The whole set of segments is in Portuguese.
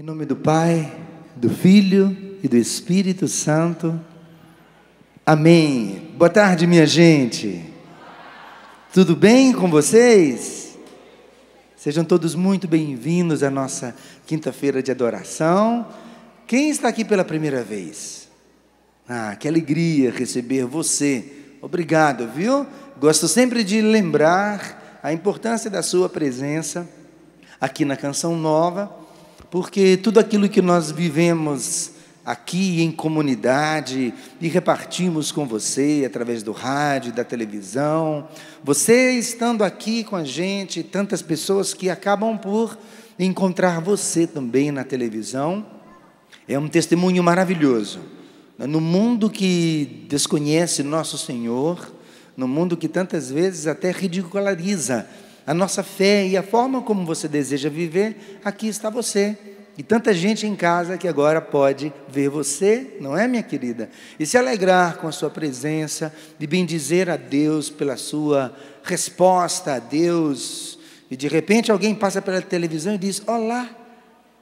nome do Pai, do Filho e do Espírito Santo. Amém. Boa tarde, minha gente. Tudo bem com vocês? Sejam todos muito bem-vindos à nossa quinta-feira de adoração. Quem está aqui pela primeira vez? Que alegria receber você. Obrigado, viu? Gosto sempre de lembrar a importância da sua presença aqui na Canção Nova, porque tudo aquilo que nós vivemos aqui em comunidade e repartimos com você através do rádio, da televisão, você estando aqui com a gente, tantas pessoas que acabam por encontrar você também na televisão, é um testemunho maravilhoso. No mundo que desconhece nosso Senhor, no mundo que tantas vezes até ridiculariza a nossa fé e a forma como você deseja viver, aqui está você. E tanta gente em casa que agora pode ver você, não é, minha querida? E se alegrar com a sua presença, de bendizer a Deus pela sua resposta a Deus. E de repente alguém passa pela televisão e diz: olá,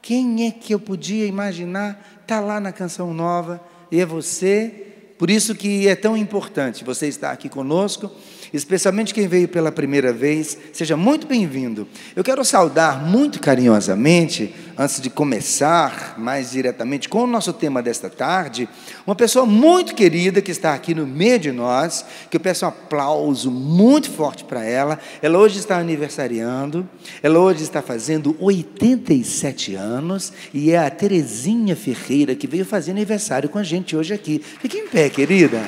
quem é que eu podia imaginar está lá na Canção Nova? E é você. Por isso que é tão importante você estar aqui conosco, especialmente quem veio pela primeira vez. Seja muito bem-vindo. Eu quero saudar muito carinhosamente, antes de começar mais diretamente com o nosso tema desta tarde, uma pessoa muito querida que está aqui no meio de nós, que eu peço um aplauso muito forte para ela. Ela hoje está aniversariando, ela hoje está fazendo 87 anos, e é a Terezinha Ferreira, que veio fazer aniversário com a gente hoje aqui. Fique em pé, querida.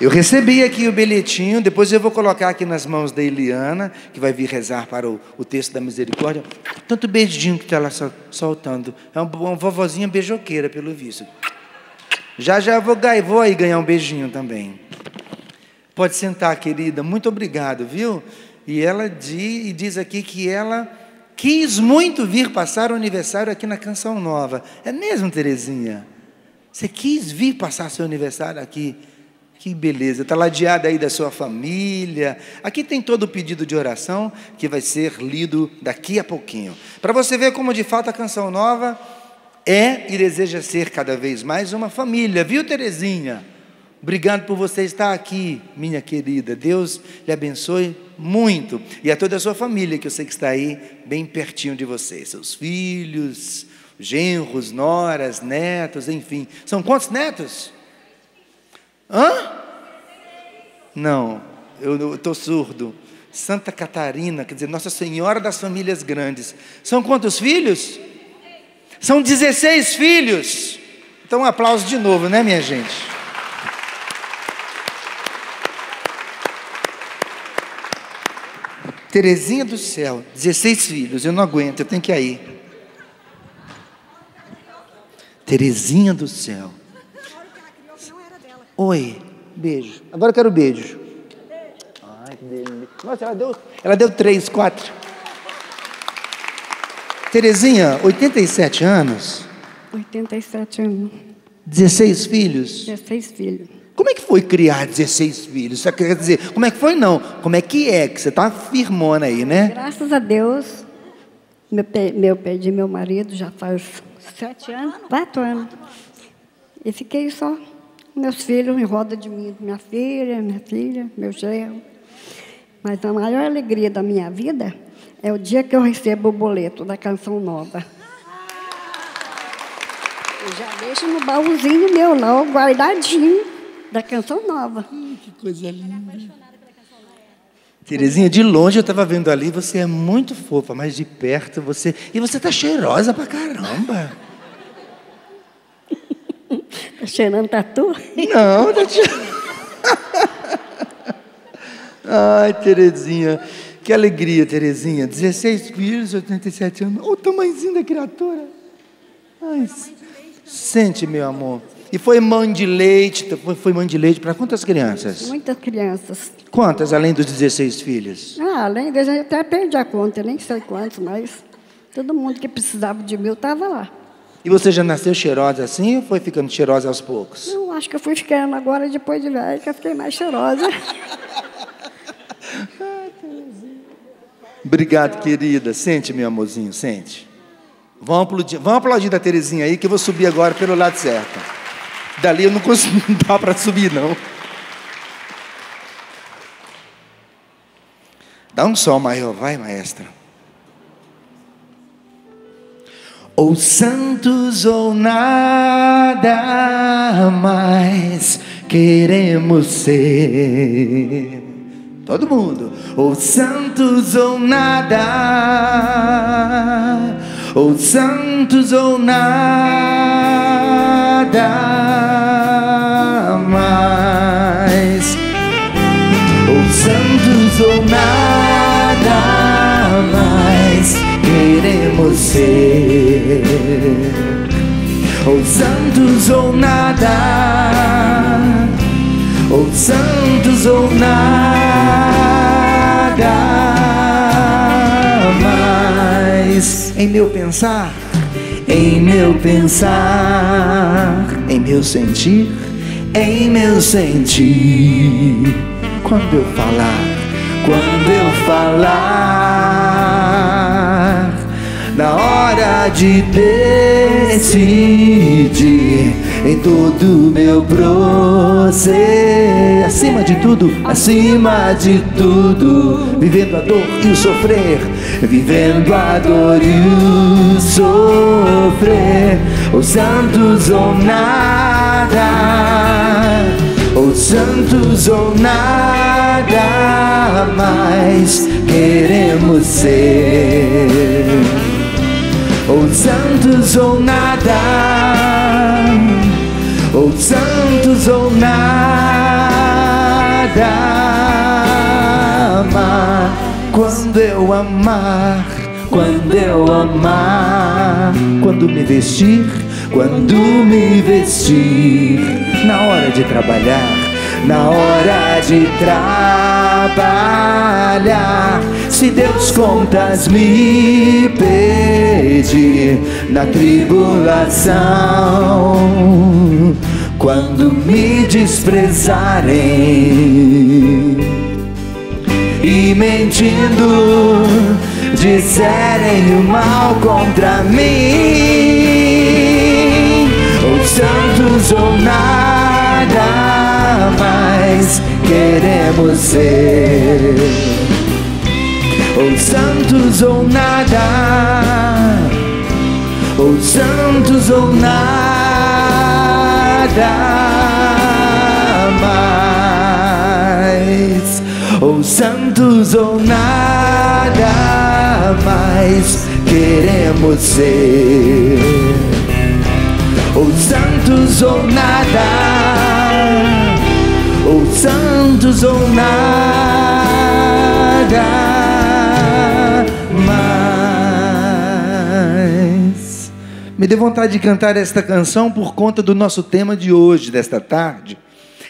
Eu recebi aqui o bilhetinho, depois eu vou colocar aqui nas mãos da Eliana, que vai vir rezar para o texto da misericórdia. Tanto beijinho que está lá soltando. É uma vovozinha beijoqueira, pelo visto. Já eu vou aí ganhar um beijinho também. Pode sentar, querida. Muito obrigado, viu? E ela diz aqui que ela quis muito vir passar o aniversário aqui na Canção Nova. É mesmo, Terezinha? Você quis vir passar seu aniversário aqui? Que beleza, está ladeada aí da sua família. Aqui tem todo o pedido de oração que vai ser lido daqui a pouquinho. Para você ver como de fato a Canção Nova é e deseja ser cada vez mais uma família, viu, Terezinha? Obrigado por você estar aqui, minha querida. Deus lhe abençoe muito. E a toda a sua família, que eu sei que está aí bem pertinho de você. Seus filhos, genros, noras, netos, enfim. São quantos netos? Não, eu estou surdo. Santa Catarina, quer dizer, Nossa Senhora das Famílias Grandes. São quantos filhos? São 16 filhos. Então um aplauso de novo, né, minha gente? Terezinha do céu, 16 filhos, eu não aguento, eu tenho que ir. Terezinha do céu. Oi, beijo. Agora eu quero beijo. Ai, que delícia. Nossa, ela deu 3, 4. Terezinha, 87 anos. 87 anos. 16 filhos? 16 filhos. Como é que foi criar 16 filhos? Você quer dizer, como é que foi não? Como é que você está firmona aí, né? Graças a Deus, perdi meu marido já faz 7 anos, 4 anos. E fiquei só. Meus filhos em roda de mim, minha filha, meu genro. Mas a maior alegria da minha vida é o dia que eu recebo o boleto da Canção Nova. Eu já deixo no baúzinho meu lá, guardadinho, da Canção Nova. Que coisa linda. Terezinha, de longe eu estava vendo ali, você é muito fofa, mas de perto você... E você está cheirosa pra caramba. Está cheirando tatu? Não, está cheirando. Ai, Terezinha, que alegria, Terezinha. 16 filhos, 87 anos. Olha o tamanhozinho da criatura. Ai, sente, meu amor. E foi mãe de leite, para quantas crianças? Muitas crianças. Quantas, além dos 16 filhos? Além deles, eu até perdi a conta, nem sei quantos, mas todo mundo que precisava de mim estava lá. E você já nasceu cheirosa assim ou foi ficando cheirosa aos poucos? Eu acho que eu fui ficando agora, depois de velha, que eu fiquei mais cheirosa. Obrigado, querida. Sente, meu amorzinho, sente. Vamos aplaudir da Terezinha aí, que eu vou subir agora pelo lado certo. Dali eu não consigo, não dá para subir, não. Dá um sol maior, vai, maestra. Ou santos ou nada mais queremos ser. Todo mundo. Ou santos ou nada. Ou santos ou nada mais. Ou santos ou nada mais queremos ser. Ou santos ou nada. Ou santos ou nada mais. Em meu pensar, em meu pensar, em meu sentir, em meu sentir. Quando eu falar, na hora de decidir, em todo meu proceder, acima de tudo, vivendo a dor e o sofrer, vivendo a dor e o sofrer. Ou santos ou nada, ou santos ou nada mais queremos ser. Ou santos ou nada, ou santos ou nada mais. Quando eu amar, quando me vestir, na hora de trabalhar, se Deus contas me pedir, na tribulação, quando me desprezarem e mentindo disserem o mal contra mim. Ou santos ou nada mais queremos ser. Ou santos ou nada, ou santos ou nada mais. Ou santos ou nada mais queremos ser. Ou santos ou nada, ou santos ou nada mais. Me deu vontade de cantar esta canção por conta do nosso tema de hoje, desta tarde,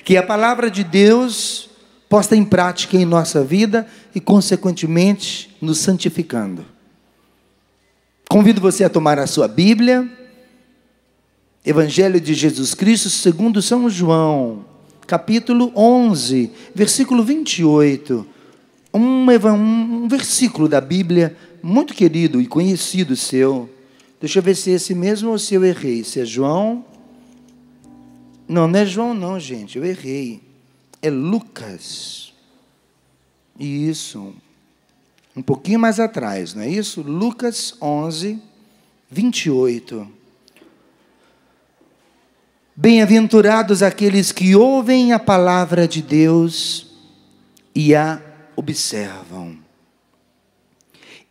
que é a palavra de Deus posta em prática em nossa vida e, consequentemente, nos santificando. Convido você a tomar a sua Bíblia, Evangelho de Jesus Cristo segundo São João, capítulo 11, versículo 28. Um versículo da Bíblia muito querido e conhecido seu. Deixa eu ver se é esse mesmo ou se eu errei. Se é João? Não, não é João não, gente, eu errei. É Lucas. Isso. Um pouquinho mais atrás, não é isso? Lucas 11, 28. Bem-aventurados aqueles que ouvem a palavra de Deus e a observam.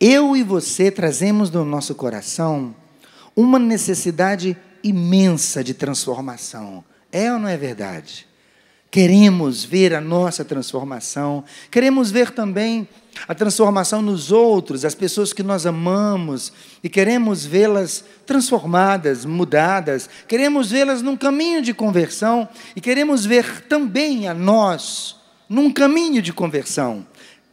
Eu e você trazemos no nosso coração uma necessidade imensa de transformação. É ou não é verdade? Queremos ver a nossa transformação, queremos ver também a transformação nos outros, as pessoas que nós amamos, e queremos vê-las transformadas, mudadas, queremos vê-las num caminho de conversão, e queremos ver também a nós num caminho de conversão.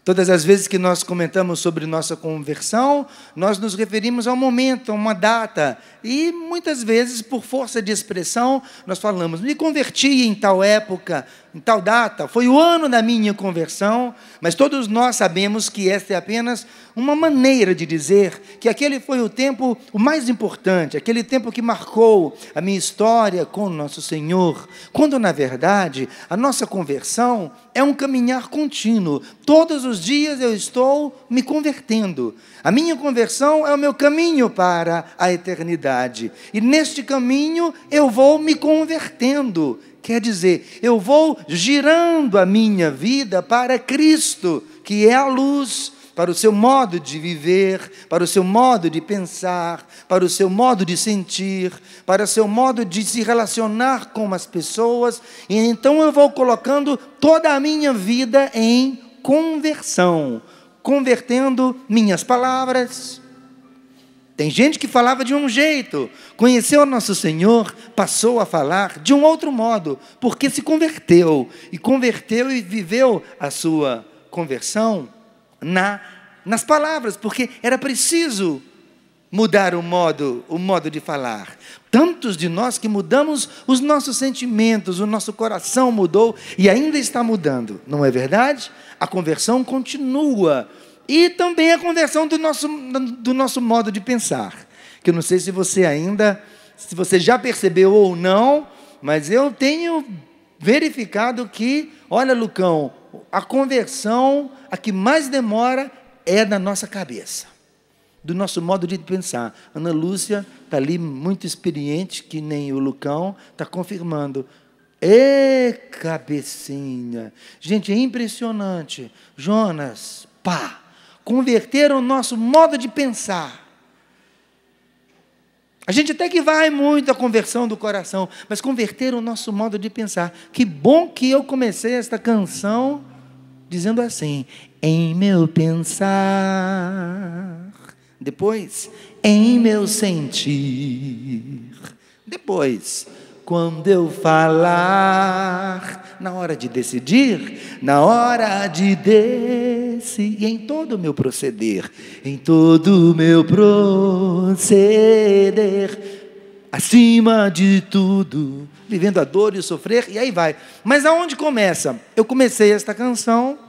Todas as vezes que nós comentamos sobre nossa conversão, nós nos referimos a um momento, a uma data. E muitas vezes, por força de expressão, nós falamos, me converti em tal época, em tal data, foi o ano da minha conversão, mas todos nós sabemos que esta é apenas uma maneira de dizer que aquele foi o tempo o mais importante, aquele tempo que marcou a minha história com o nosso Senhor, quando, na verdade, a nossa conversão é um caminhar contínuo. Todos os dias eu estou me convertendo. A minha conversão é o meu caminho para a eternidade. E neste caminho eu vou me convertendo. Quer dizer, eu vou girando a minha vida para Cristo, que é a luz, para o seu modo de viver, para o seu modo de pensar, para o seu modo de sentir, para o seu modo de se relacionar com as pessoas. E então eu vou colocando toda a minha vida em conversão, convertendo minhas palavras. Tem gente que falava de um jeito, conheceu o nosso Senhor, passou a falar de um outro modo, porque se converteu e viveu a sua conversão nas palavras, porque era preciso mudar o modo de falar. Tantos de nós que mudamos os nossos sentimentos, o nosso coração mudou e ainda está mudando, não é verdade? A conversão continua. E também a conversão do nosso modo de pensar, que eu não sei se você já percebeu ou não, mas eu tenho verificado que, olha, Lucão, a conversão, a que mais demora é da nossa cabeça, do nosso modo de pensar. Ana Lúcia está ali muito experiente, que nem o Lucão, está confirmando. Ê, cabecinha! Gente, é impressionante. Jonas, pá! Converteram o nosso modo de pensar. A gente até que vai muito à conversão do coração, mas converteram o nosso modo de pensar. Que bom que eu comecei esta canção dizendo assim, em meu pensar, depois, em meu sentir, depois, quando eu falar, na hora de decidir, na hora de decidir, e em todo o meu proceder, em todo o meu proceder, acima de tudo, vivendo a dor e o sofrer, e aí vai. Mas aonde começa? Eu comecei esta canção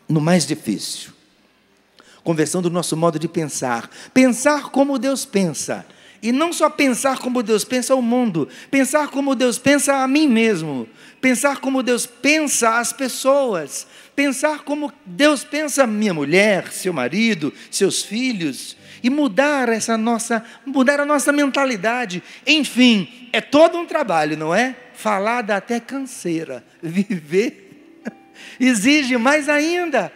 no mais difícil. Conversão do nosso modo de pensar. Pensar como Deus pensa. E não só pensar como Deus pensa o mundo, pensar como Deus pensa a mim mesmo, pensar como Deus pensa as pessoas, pensar como Deus pensa minha mulher, seu marido, seus filhos, e mudar a nossa mentalidade. Enfim, é todo um trabalho, não é? Falar dá até canseira, viver exige mais ainda.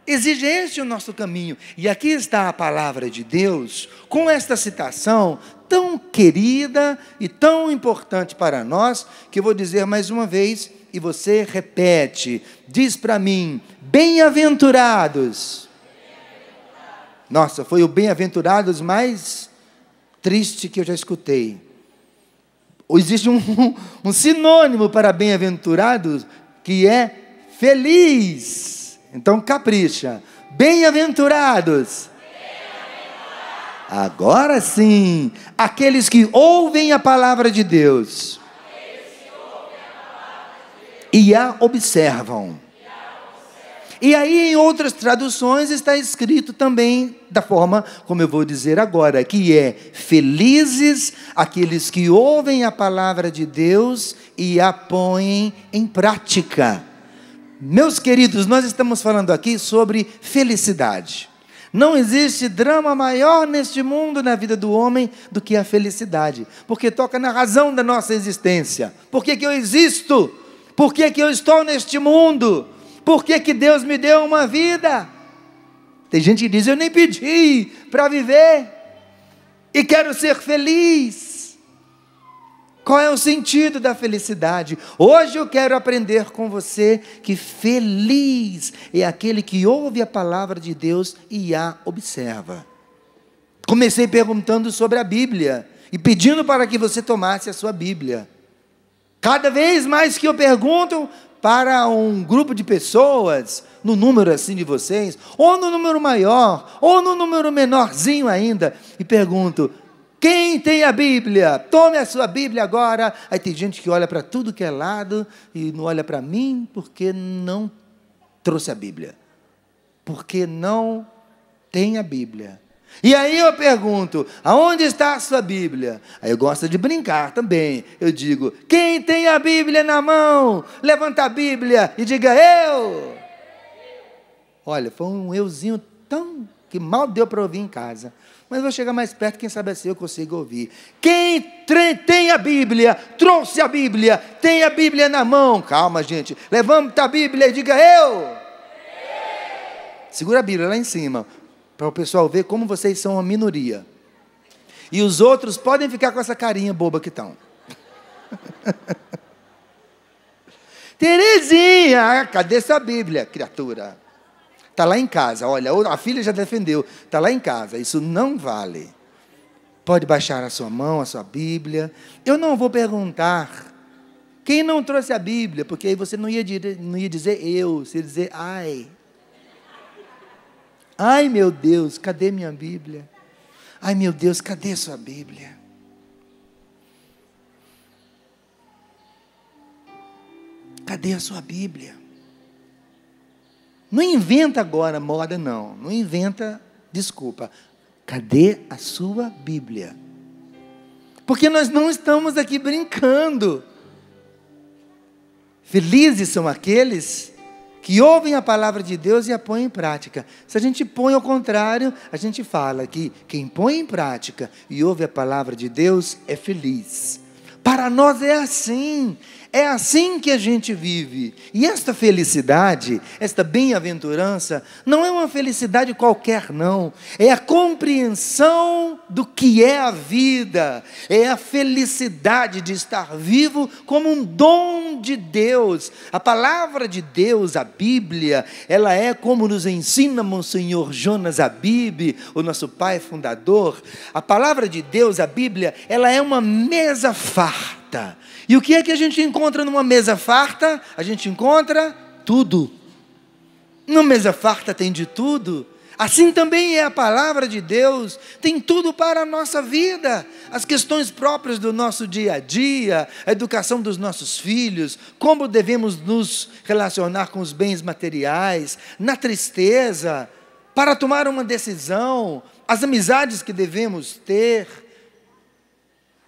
Exige este o nosso caminho. E aqui está a palavra de Deus, com esta citação tão querida e tão importante para nós, que eu vou dizer mais uma vez, e você repete, diz para mim, bem-aventurados. Nossa, foi o bem-aventurados mais triste que eu já escutei. Existe um sinônimo para bem-aventurados, que é feliz. Então capricha, bem-aventurados. Agora sim, aqueles que ouvem a palavra de Deus e a observam. E aí em outras traduções está escrito também da forma como eu vou dizer agora, que é felizes aqueles que ouvem a palavra de Deus e a põem em prática. Meus queridos, nós estamos falando aqui sobre felicidade. Não existe drama maior neste mundo, na vida do homem, do que a felicidade. Porque toca na razão da nossa existência. Por que eu existo? Por que eu estou neste mundo? Por que Deus me deu uma vida? Tem gente que diz, eu nem pedi para viver. E quero ser feliz. Qual é o sentido da felicidade? Hoje eu quero aprender com você que feliz é aquele que ouve a palavra de Deus e a observa. Comecei perguntando sobre a Bíblia e pedindo para que você tomasse a sua Bíblia. Cada vez mais que eu pergunto para um grupo de pessoas, no número assim de vocês, ou no número maior, ou no número menorzinho ainda, e pergunto: quem tem a Bíblia? Tome a sua Bíblia agora. Aí tem gente que olha para tudo que é lado e não olha para mim porque não trouxe a Bíblia, porque não tem a Bíblia. E aí eu pergunto: aonde está a sua Bíblia? Aí eu gosto de brincar também. Eu digo: quem tem a Bíblia na mão? Levanta a Bíblia e diga: eu. Olha, foi um euzinho tão que mal deu para ouvir em casa. Mas vou chegar mais perto, quem sabe assim eu consigo ouvir. Quem tem a Bíblia, trouxe a Bíblia, tem a Bíblia na mão. Calma, gente. Levanta a Bíblia e diga: eu. Segura a Bíblia lá em cima, para o pessoal ver como vocês são uma minoria. E os outros podem ficar com essa carinha boba que estão. Terezinha, cadê sua Bíblia, criatura? Está lá em casa, olha, a filha já defendeu, está lá em casa, isso não vale. Pode baixar a sua mão, a sua Bíblia. Eu não vou perguntar quem não trouxe a Bíblia, porque aí você não ia dizer eu, você ia dizer ai. Ai, meu Deus, cadê minha Bíblia? Ai, meu Deus, cadê sua Bíblia? Cadê a sua Bíblia? Não inventa agora moda, não. Não inventa desculpa. Cadê a sua Bíblia? Porque nós não estamos aqui brincando. Felizes são aqueles que ouvem a palavra de Deus e a põem em prática. Se a gente põe ao contrário, a gente fala que quem põe em prática e ouve a palavra de Deus é feliz. Para nós é assim que a gente vive. E esta felicidade, esta bem-aventurança, não é uma felicidade qualquer, não. É a compreensão do que é a vida. É a felicidade de estar vivo como um dom de Deus. A palavra de Deus, a Bíblia, ela é como nos ensina Monsenhor Jonas Abib, o nosso pai fundador. A palavra de Deus, a Bíblia, ela é uma mesa farta. E o que é que a gente encontra numa mesa farta? A gente encontra tudo. Numa mesa farta tem de tudo. Assim também é a palavra de Deus, tem tudo para a nossa vida. As questões próprias do nosso dia a dia, a educação dos nossos filhos, como devemos nos relacionar com os bens materiais, na tristeza, para tomar uma decisão, as amizades que devemos ter,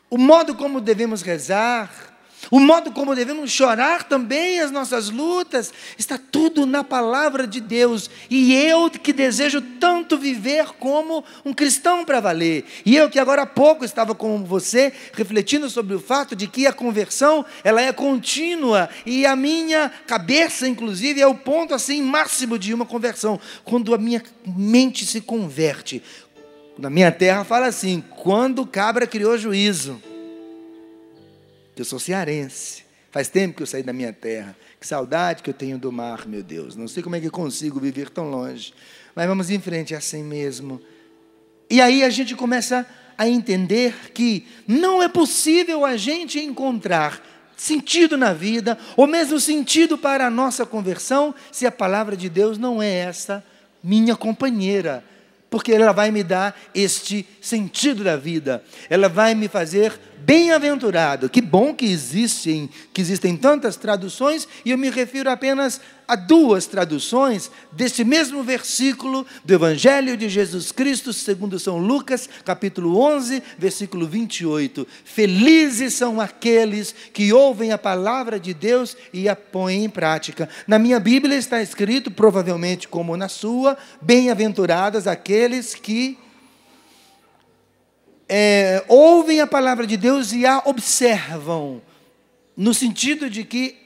o modo como devemos rezar, o modo como devemos chorar também as nossas lutas, está tudo na palavra de Deus. E eu que desejo tanto viver como um cristão para valer. E eu que agora há pouco estava com você, refletindo sobre o fato de que a conversão, ela é contínua. E a minha cabeça, inclusive, é o ponto assim máximo de uma conversão. Quando a minha mente se converte. Na minha terra fala assim: quando o cabra criou juízo. Eu sou cearense, faz tempo que eu saí da minha terra, que saudade que eu tenho do mar, meu Deus, não sei como é que eu consigo viver tão longe, mas vamos em frente, é assim mesmo. E aí a gente começa a entender que não é possível a gente encontrar sentido na vida, ou mesmo sentido para a nossa conversão, se a palavra de Deus não é essa minha companheira, porque ela vai me dar este sentido da vida, ela vai me fazer bem-aventurado. Que bom que existem tantas traduções, e eu me refiro apenas a duas traduções deste mesmo versículo do Evangelho de Jesus Cristo, segundo São Lucas, capítulo 11, versículo 28. Felizes são aqueles que ouvem a palavra de Deus e a põem em prática. Na minha Bíblia está escrito, provavelmente como na sua, bem-aventurados aqueles que ouvem a palavra de Deus e a observam, no sentido de que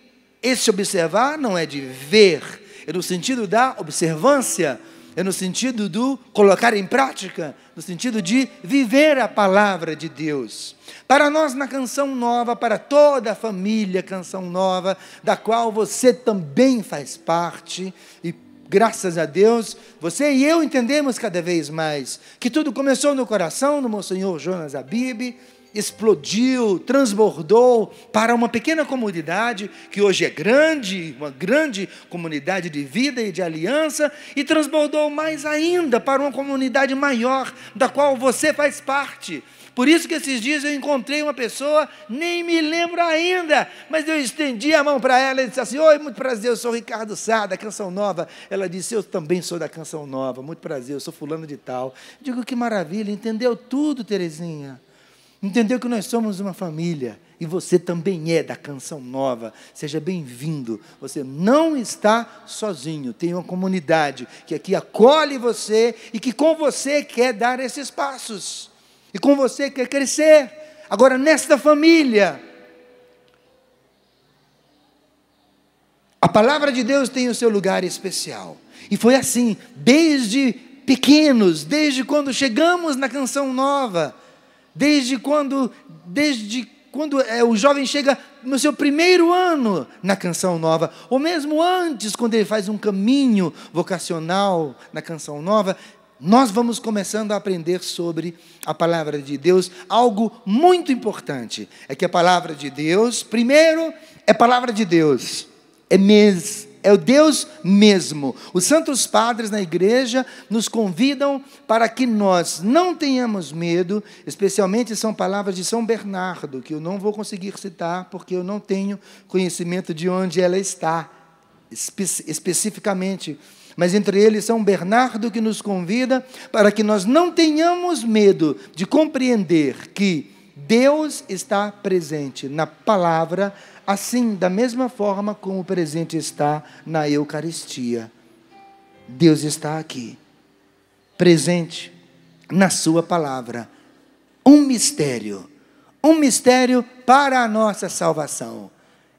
esse observar não é de ver, é no sentido da observância, é no sentido do colocar em prática, no sentido de viver a palavra de Deus. Para nós, na Canção Nova, para toda a família Canção Nova, da qual você também faz parte, e graças a Deus, você e eu entendemos cada vez mais que tudo começou no coração do Monsenhor Jonas Abib, explodiu, transbordou para uma pequena comunidade, que hoje é grande, uma grande comunidade de vida e de aliança, e transbordou mais ainda para uma comunidade maior, da qual você faz parte. Por isso que esses dias eu encontrei uma pessoa, nem me lembro ainda, mas eu estendi a mão para ela e disse assim: oi, muito prazer, eu sou o Ricardo Sá, da Canção Nova. Ela disse: eu também sou da Canção Nova, muito prazer, eu sou fulano de tal. Digo: que maravilha, entendeu tudo, Terezinha. Entendeu que nós somos uma família, e você também é da Canção Nova. Seja bem-vindo, você não está sozinho, tem uma comunidade que aqui acolhe você, e que com você quer dar esses passos, e com você quer crescer. Agora, nesta família, a palavra de Deus tem o seu lugar especial, e foi assim, desde pequenos, desde quando chegamos na Canção Nova, desde quando o jovem chega no seu primeiro ano na Canção Nova, ou mesmo antes, quando ele faz um caminho vocacional na Canção Nova, nós vamos começando a aprender sobre a palavra de Deus. Algo muito importante é que a palavra de Deus, primeiro, é palavra de Deus, é o Deus mesmo. Os santos padres na igreja nos convidam para que nós não tenhamos medo, especialmente são palavras de São Bernardo, que eu não vou conseguir citar, porque eu não tenho conhecimento de onde ela está, especificamente. Mas entre eles, São Bernardo, que nos convida para que nós não tenhamos medo de compreender que Deus está presente na palavra, assim, da mesma forma como o presente está na Eucaristia. Deus está aqui, presente na sua palavra. Um mistério para a nossa salvação.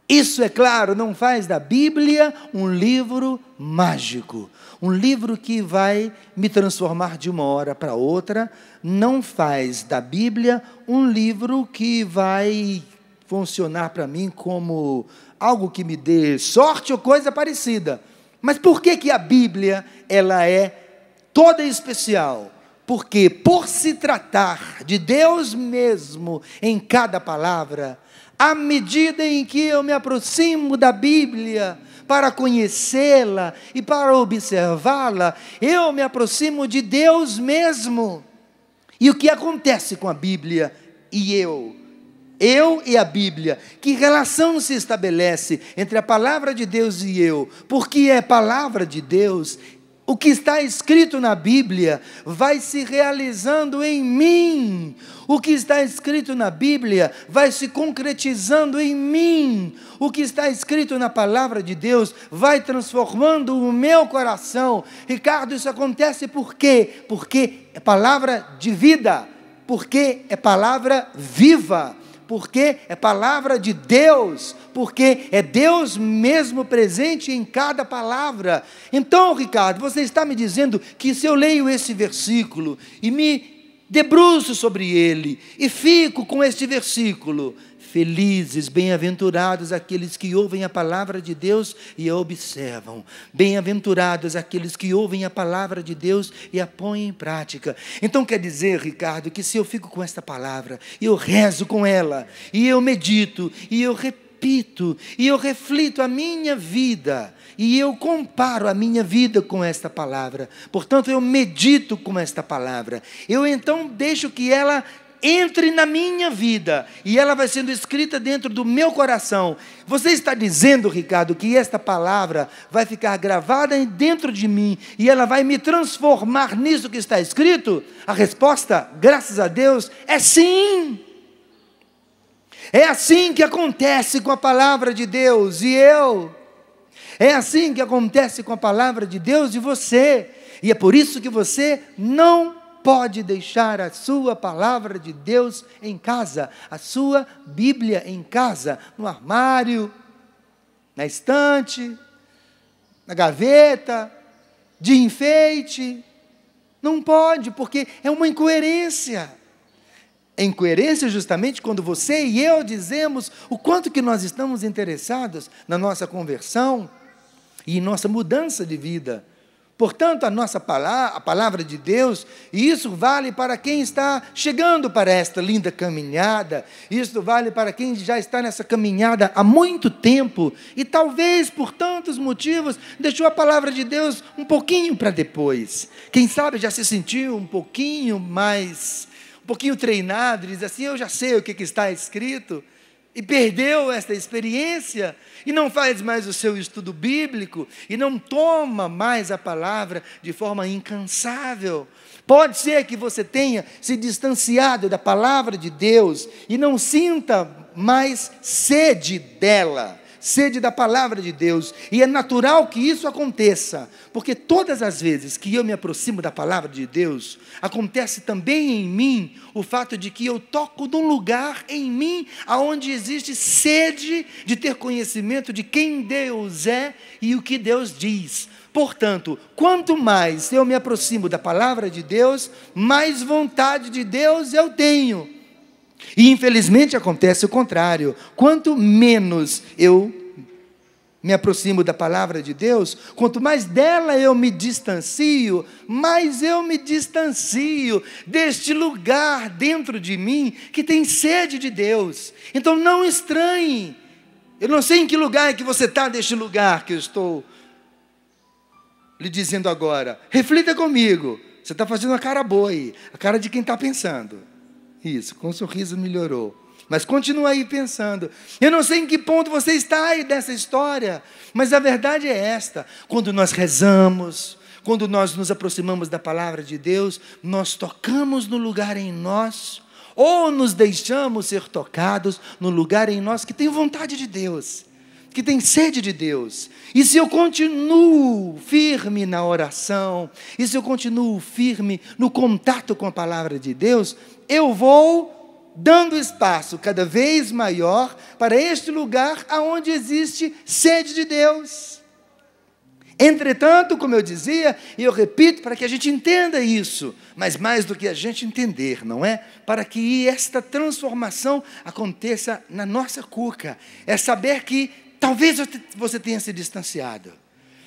Isso, é claro, não faz da Bíblia um livro mágico, um livro que vai me transformar de uma hora para outra. Não faz da Bíblia um livro que vai funcionar para mim como algo que me dê sorte ou coisa parecida. Mas por que a Bíblia ela é toda especial? Porque, por se tratar de Deus mesmo em cada palavra, à medida em que eu me aproximo da Bíblia para conhecê-la e para observá-la, eu me aproximo de Deus mesmo. E o que acontece com a Bíblia e eu e a Bíblia? Que relação se estabelece entre a palavra de Deus e eu? Porque é palavra de Deus, o que está escrito na Bíblia vai se realizando em mim. O que está escrito na Bíblia vai se concretizando em mim. O que está escrito na palavra de Deus vai transformando o meu coração. Ricardo, isso acontece por quê? Porque é palavra de vida, porque é palavra viva, porque é palavra de Deus, porque é Deus mesmo presente em cada palavra. Então, Ricardo, você está me dizendo que se eu leio esse versículo e me debruço sobre ele e fico com este versículo, felizes, bem-aventurados aqueles que ouvem a palavra de Deus e a observam. Bem-aventurados aqueles que ouvem a palavra de Deus e a põem em prática. Então quer dizer, Ricardo, que se eu fico com esta palavra, e eu rezo com ela, e eu medito, e eu repito, e eu reflito a minha vida, e eu comparo a minha vida com esta palavra, portanto eu medito com esta palavra, eu então deixo que ela entre na minha vida, e ela vai sendo escrita dentro do meu coração. Você está dizendo, Ricardo, que esta palavra vai ficar gravada dentro de mim, e ela vai me transformar nisso que está escrito? A resposta, graças a Deus, é sim. É assim que acontece com a palavra de Deus, e eu. É assim que acontece com a palavra de Deus e você, e é por isso que você não pode deixar a sua palavra de Deus em casa, a sua Bíblia em casa, no armário, na estante, na gaveta, de enfeite. Não pode, porque é uma incoerência. É incoerência justamente quando você e eu dizemos o quanto que nós estamos interessados na nossa conversão e em nossa mudança de vida. Portanto, a palavra de Deus, e isso vale para quem está chegando para esta linda caminhada, isso vale para quem já está nessa caminhada há muito tempo, e talvez por tantos motivos, deixou a palavra de Deus um pouquinho para depois. Quem sabe já se sentiu um pouquinho treinado, diz assim, eu já sei o que está escrito, e perdeu esta experiência, e não faz mais o seu estudo bíblico, e não toma mais a palavra de forma incansável. Pode ser que você tenha se distanciado da palavra de Deus, e não sinta mais sede dela, sede da palavra de Deus, e é natural que isso aconteça, porque todas as vezes que eu me aproximo da palavra de Deus, acontece também em mim o fato de que eu toco num lugar em mim, onde existe sede de ter conhecimento de quem Deus é e o que Deus diz. Portanto, quanto mais eu me aproximo da palavra de Deus, mais vontade de Deus eu tenho. E infelizmente acontece o contrário, quanto menos eu me aproximo da palavra de Deus, quanto mais dela eu me distancio, mais eu me distancio deste lugar dentro de mim, que tem sede de Deus. Então não estranhe, eu não sei em que lugar é que você está deste lugar que eu estou lhe dizendo agora, reflita comigo, você está fazendo a cara boa aí, a cara de quem está pensando. Isso, com um sorriso melhorou. Mas continua aí pensando. Eu não sei em que ponto você está aí dessa história, mas a verdade é esta. Quando nós rezamos, quando nós nos aproximamos da palavra de Deus, nós tocamos no lugar em nós, ou nos deixamos ser tocados no lugar em nós que tem vontade de Deus, que tem sede de Deus. E se eu continuo firme na oração, e se eu continuo firme no contato com a palavra de Deus, eu vou dando espaço cada vez maior para este lugar onde existe sede de Deus. Entretanto, como eu dizia, e eu repito, para que a gente entenda isso, mas mais do que a gente entender, não é? Para que esta transformação aconteça na nossa cuca, é saber que talvez você tenha se distanciado.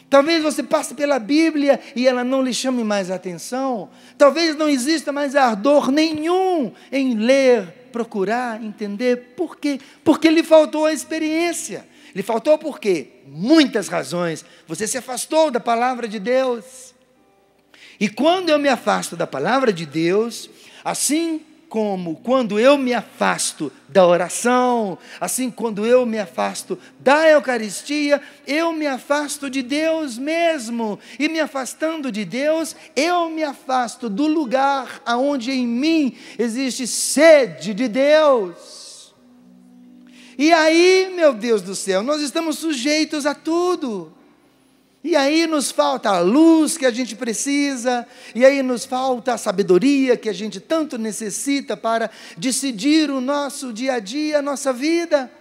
Talvez você passe pela Bíblia e ela não lhe chame mais a atenção. Talvez não exista mais ardor nenhum em ler, procurar, entender. Por quê? Porque lhe faltou a experiência. Lhe faltou por quê? Muitas razões. Você se afastou da palavra de Deus. E quando eu me afasto da palavra de Deus, assim como quando eu me afasto da oração, assim quando eu me afasto da Eucaristia, eu me afasto de Deus mesmo, e me afastando de Deus, eu me afasto do lugar aonde em mim existe sede de Deus. E aí, meu Deus do céu, nós estamos sujeitos a tudo. E aí nos falta a luz que a gente precisa, e aí nos falta a sabedoria que a gente tanto necessita para decidir o nosso dia a dia, a nossa vida.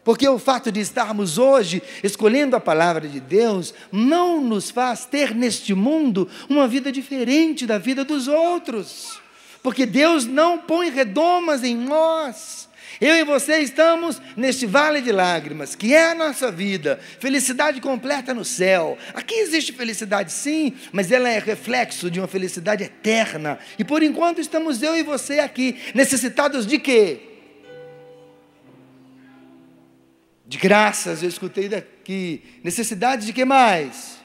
Porque o fato de estarmos hoje escolhendo a palavra de Deus não nos faz ter neste mundo uma vida diferente da vida dos outros. Porque Deus não põe redomas em nós. Eu e você estamos neste vale de lágrimas, que é a nossa vida, felicidade completa no céu. Aqui existe felicidade sim, mas ela é reflexo de uma felicidade eterna. E por enquanto estamos eu e você aqui, necessitados de quê? De graças, eu escutei daqui. Necessidade de que mais?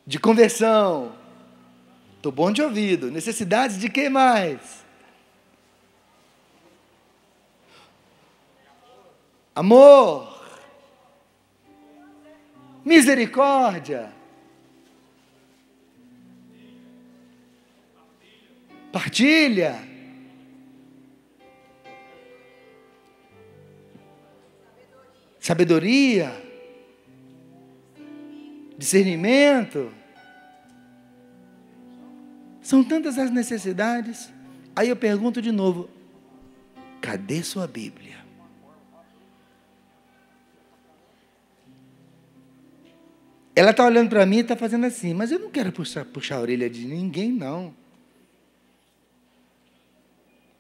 De conversão. Estou bom de ouvido. Necessidades de que mais? Amor. Misericórdia. Partilha. Sabedoria. Discernimento. São tantas as necessidades. Aí eu pergunto de novo, cadê sua Bíblia? Ela está olhando para mim e está fazendo assim, mas eu não quero puxar a orelha de ninguém, não.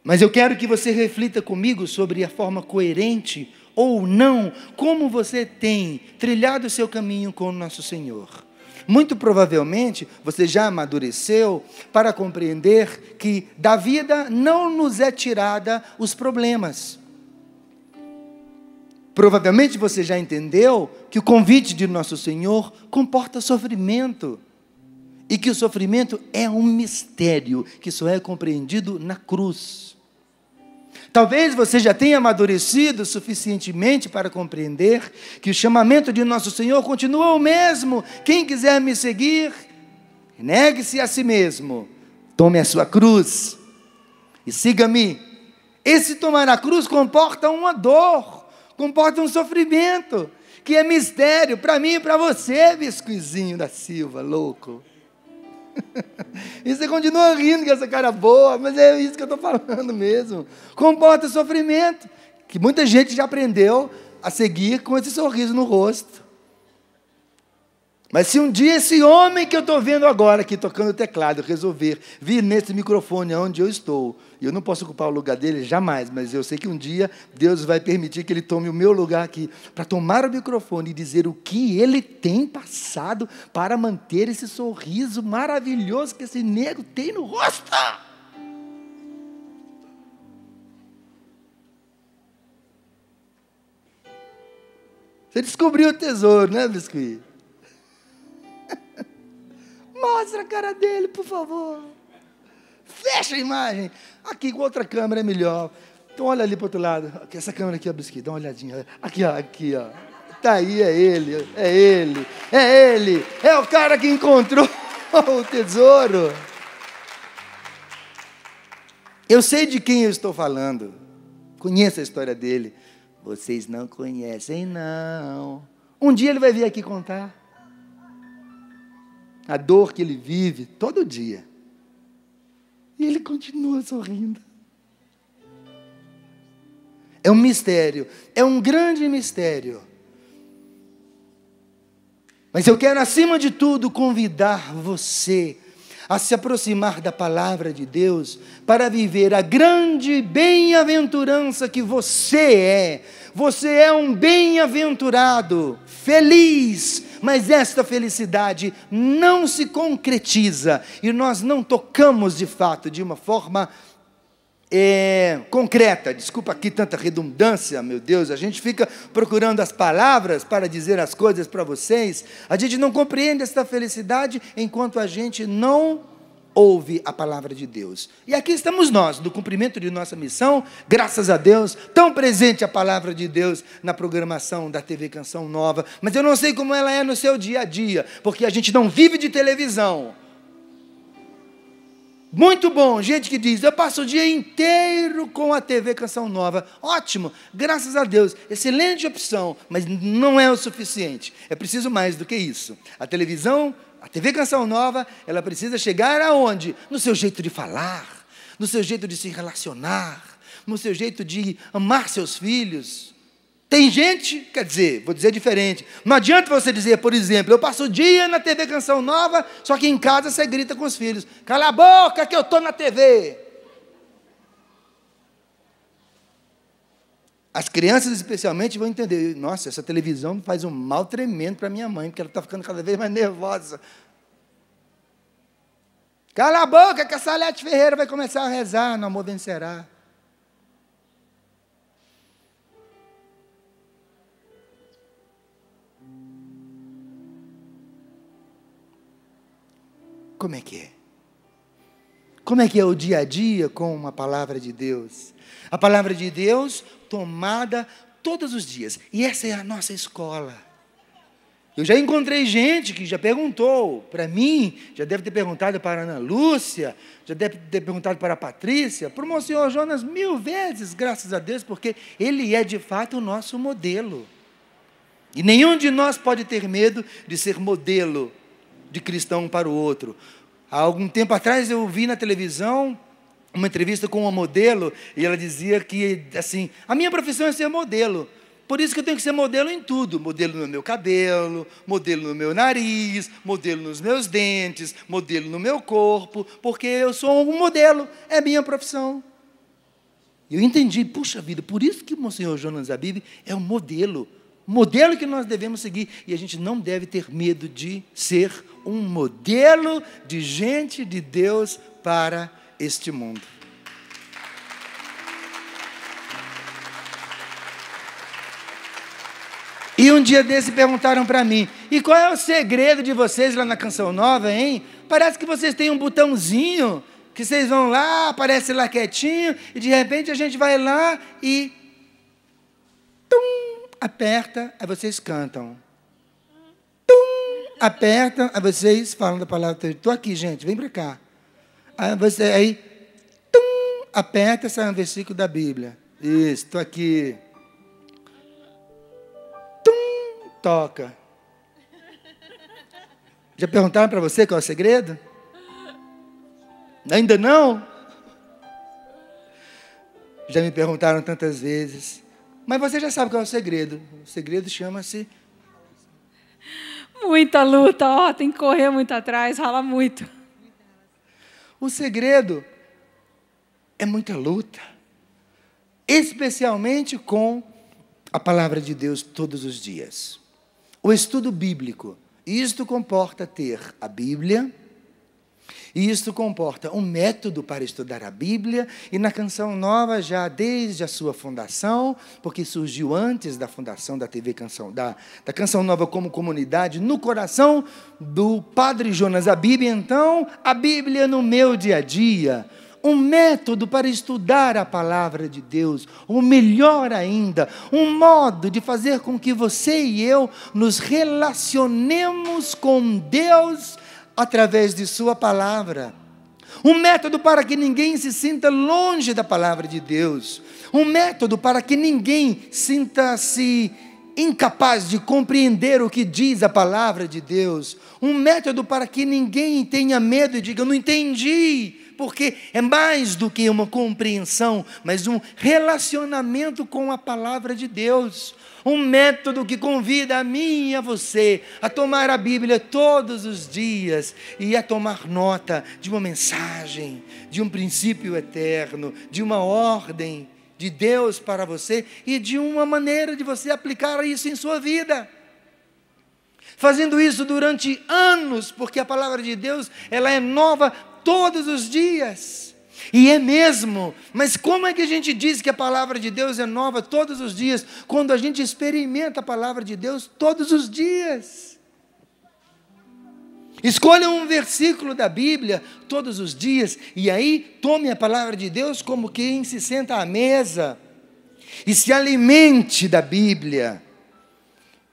Mas eu quero que você reflita comigo sobre a forma coerente, ou não, como você tem trilhado o seu caminho com o nosso Senhor. Muito provavelmente, você já amadureceu para compreender que da vida não nos é tirada os problemas. Provavelmente você já entendeu que o convite de nosso Senhor comporta sofrimento. E que o sofrimento é um mistério que só é compreendido na cruz. Talvez você já tenha amadurecido suficientemente para compreender que o chamamento de nosso Senhor continua o mesmo. Quem quiser me seguir, negue-se a si mesmo, tome a sua cruz e siga-me. Esse tomar a cruz comporta uma dor, comporta um sofrimento, que é mistério para mim e para você, biscoizinho da Silva, louco. E você continua rindo com essa cara boa, mas é isso que eu estou falando mesmo. Comporta sofrimento, que muita gente já aprendeu a seguir com esse sorriso no rosto. Mas se um dia esse homem que eu estou vendo agora aqui tocando teclado resolver vir nesse microfone onde eu estou, e eu não posso ocupar o lugar dele jamais, mas eu sei que um dia Deus vai permitir que ele tome o meu lugar aqui, para tomar o microfone e dizer o que ele tem passado para manter esse sorriso maravilhoso que esse nego tem no rosto. Você descobriu o tesouro, né, Biscuit? Mostra a cara dele, por favor. Fecha a imagem. Aqui com outra câmera é melhor. Então olha ali para o outro lado. Aqui, essa câmera aqui, ó, Biscuit, dá uma olhadinha. Aqui, ó, aqui, ó. Tá aí, é ele, é ele, é ele. É o cara que encontrou o tesouro. Eu sei de quem eu estou falando. Conheço a história dele. Vocês não conhecem, não. Um dia ele vai vir aqui contar a dor que ele vive todo dia. E ele continua sorrindo. É um mistério, é um grande mistério. Mas eu quero, acima de tudo, convidar você a se aproximar da palavra de Deus para viver a grande bem-aventurança que você é. Você é um bem-aventurado, feliz, mas esta felicidade não se concretiza e nós não tocamos de fato de uma forma concreta. Desculpa aqui tanta redundância, meu Deus, a gente fica procurando as palavras para dizer as coisas para vocês, a gente não compreende esta felicidade enquanto a gente não ouve a palavra de Deus. E aqui estamos nós, no cumprimento de nossa missão, graças a Deus, tão presente a palavra de Deus na programação da TV Canção Nova, mas eu não sei como ela é no seu dia a dia, porque a gente não vive de televisão. Muito bom, gente que diz, eu passo o dia inteiro com a TV Canção Nova. Ótimo, graças a Deus, excelente opção, mas não é o suficiente. É preciso mais do que isso. A televisão, a TV Canção Nova, ela precisa chegar aonde? No seu jeito de falar, no seu jeito de se relacionar, no seu jeito de amar seus filhos. Tem gente, quer dizer, vou dizer diferente, não adianta você dizer, por exemplo, eu passo o dia na TV Canção Nova, só que em casa você grita com os filhos, cala a boca que eu estou na TV. As crianças especialmente vão entender, nossa, essa televisão faz um mal tremendo para minha mãe, porque ela está ficando cada vez mais nervosa. Cala a boca que a Salete Ferreira vai começar a rezar, no amor vencerá. Como é que é? Como é que é o dia a dia com a palavra de Deus? A palavra de Deus tomada todos os dias. E essa é a nossa escola. Eu já encontrei gente que já perguntou para mim, já deve ter perguntado para a Ana Lúcia, já deve ter perguntado para a Patrícia, para o Monsenhor Jonas 1000 vezes, graças a Deus, porque ele é de fato o nosso modelo. E nenhum de nós pode ter medo de ser modelo de cristão para o outro. Há algum tempo atrás eu vi na televisão uma entrevista com uma modelo, e ela dizia que, assim, a minha profissão é ser modelo, por isso que eu tenho que ser modelo em tudo, modelo no meu cabelo, modelo no meu nariz, modelo nos meus dentes, modelo no meu corpo, porque eu sou um modelo, é minha profissão. E eu entendi, puxa vida, por isso que o Monsenhor Jonas Abib é um modelo que nós devemos seguir. E a gente não deve ter medo de ser um modelo de gente de Deus para este mundo. E um dia desse perguntaram para mim, e qual é o segredo de vocês lá na Canção Nova, hein? Parece que vocês têm um botãozinho, que vocês vão lá, aparece lá quietinho, e de repente a gente vai lá e tum, aperta, aí vocês cantam. Tum, aperta, aí vocês falam da palavra. Estou aqui, gente, vem para cá. Aí tum, aperta, sai um versículo da Bíblia. Isso, estou aqui. Tum, toca. Já perguntaram para você qual é o segredo? Ainda não? Já me perguntaram tantas vezes. Mas você já sabe qual é o segredo. O segredo chama-se... Muita luta, tem que correr muito atrás, rala muito. O segredo é muita luta. Especialmente com a palavra de Deus todos os dias. O estudo bíblico. Isto comporta ter a Bíblia... E isto comporta um método para estudar a Bíblia, e na Canção Nova, já desde a sua fundação, porque surgiu antes da fundação da TV Canção, da Canção Nova como comunidade, no coração do Padre Jonas Abib, então, a Bíblia no meu dia a dia, um método para estudar a palavra de Deus, ou melhor ainda, um modo de fazer com que você e eu nos relacionemos com Deus através de sua palavra. Um método para que ninguém se sinta longe da palavra de Deus. Um método para que ninguém sinta-se incapaz de compreender o que diz a palavra de Deus. Um método para que ninguém tenha medo e diga, eu não entendi, porque é mais do que uma compreensão, mas um relacionamento com a palavra de Deus. Um método que convida a mim e a você a tomar a Bíblia todos os dias e a tomar nota de uma mensagem, de um princípio eterno, de uma ordem de Deus para você e de uma maneira de você aplicar isso em sua vida. Fazendo isso durante anos, porque a palavra de Deus, ela é nova todos os dias. E é mesmo, mas como é que a gente diz que a palavra de Deus é nova todos os dias, quando a gente experimenta a palavra de Deus todos os dias? Escolha um versículo da Bíblia todos os dias, e aí tome a palavra de Deus como quem se senta à mesa, e se alimente da Bíblia.